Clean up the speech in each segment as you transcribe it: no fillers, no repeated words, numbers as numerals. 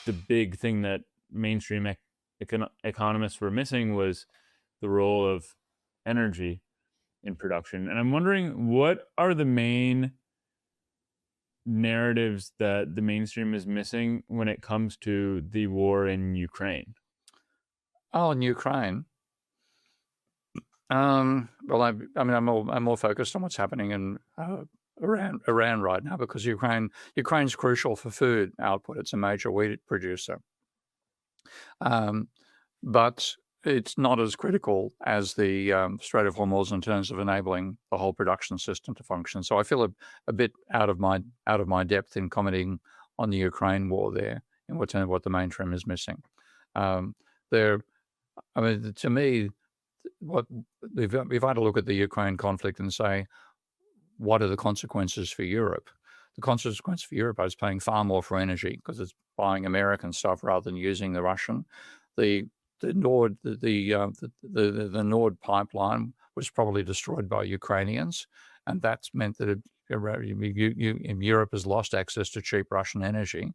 the big thing that mainstream economists were missing was the role of energy in production. And I'm wondering, what are the main narratives that the mainstream is missing when it comes to the war in Ukraine? Oh, in Ukraine. Well, I'm more focused on what's happening in Iran right now, because Ukraine's crucial for food output. It's a major wheat producer, but it's not as critical as the Strait of Hormuz in terms of enabling the whole production system to function. So I feel a bit out of my depth in commenting on the Ukraine war there, and what the mainstream is missing. To me, what we've had to look at the Ukraine conflict and say, what are the consequences for Europe? The consequence for Europe is paying far more for energy because it's buying American stuff rather than using the Russian. The Nord pipeline was probably destroyed by Ukrainians, and that's meant that Europe has lost access to cheap Russian energy.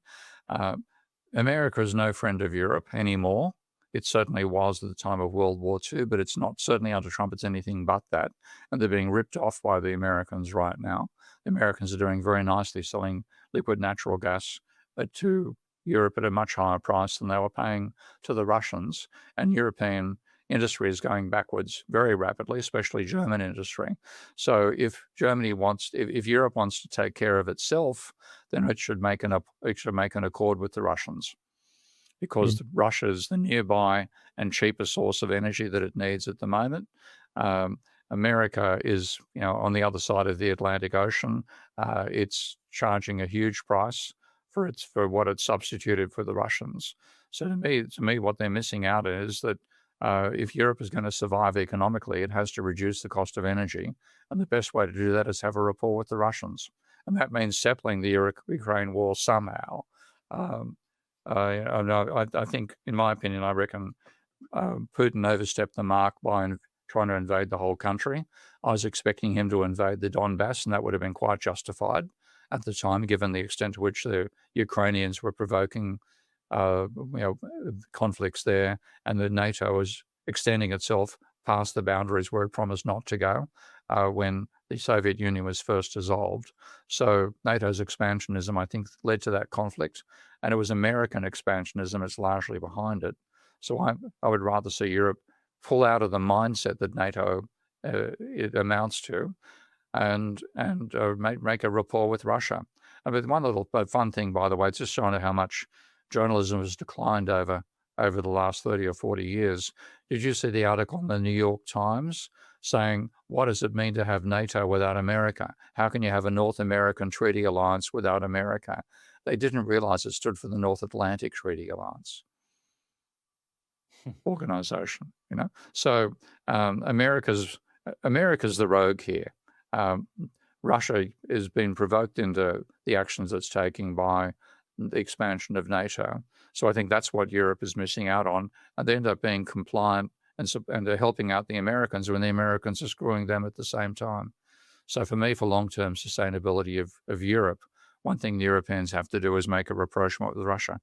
America is no friend of Europe anymore. It certainly was at the time of World War II, but it's not. Certainly under Trump, it's anything but that. And they're being ripped off by the Americans right now. The Americans are doing very nicely selling liquid natural gas to Europe at a much higher price than they were paying to the Russians. And European industry is going backwards very rapidly, especially German industry. So if Europe wants to take care of itself, then it should make an accord with the Russians, because Russia is the nearby and cheaper source of energy that it needs at the moment. America is, on the other side of the Atlantic Ocean. It's charging a huge price for what it's substituted for the Russians. So to me, what they're missing out is that if Europe is going to survive economically, it has to reduce the cost of energy, and the best way to do that is have a rapport with the Russians, and that means settling the Ukraine war somehow. I think, in my opinion, I reckon Putin overstepped the mark by trying to invade the whole country. I was expecting him to invade the Donbass, and that would have been quite justified at the time, given the extent to which the Ukrainians were provoking conflicts there, and that NATO was extending itself past the boundaries where it promised not to go when the Soviet Union was first dissolved. So NATO's expansionism, I think, led to that conflict, and it was American expansionism that's largely behind it. So I would rather see Europe pull out of the mindset that NATO it amounts to, and make a rapport with Russia. But one little fun thing, by the way, it's just showing how much journalism has declined over the last 30 or 40 years. Did you see the article in the New York Times saying, what does it mean to have NATO without America? How can you have a North American Treaty Alliance without America? They didn't realize it stood for the North Atlantic Treaty Alliance organization, So America's the rogue here. Russia has been provoked into the actions it's taking by the expansion of NATO. So I think that's what Europe is missing out on, and they end up being compliant and they're helping out the Americans when the Americans are screwing them at the same time. So for me, for long-term sustainability of Europe, one thing the Europeans have to do is make a rapprochement with Russia.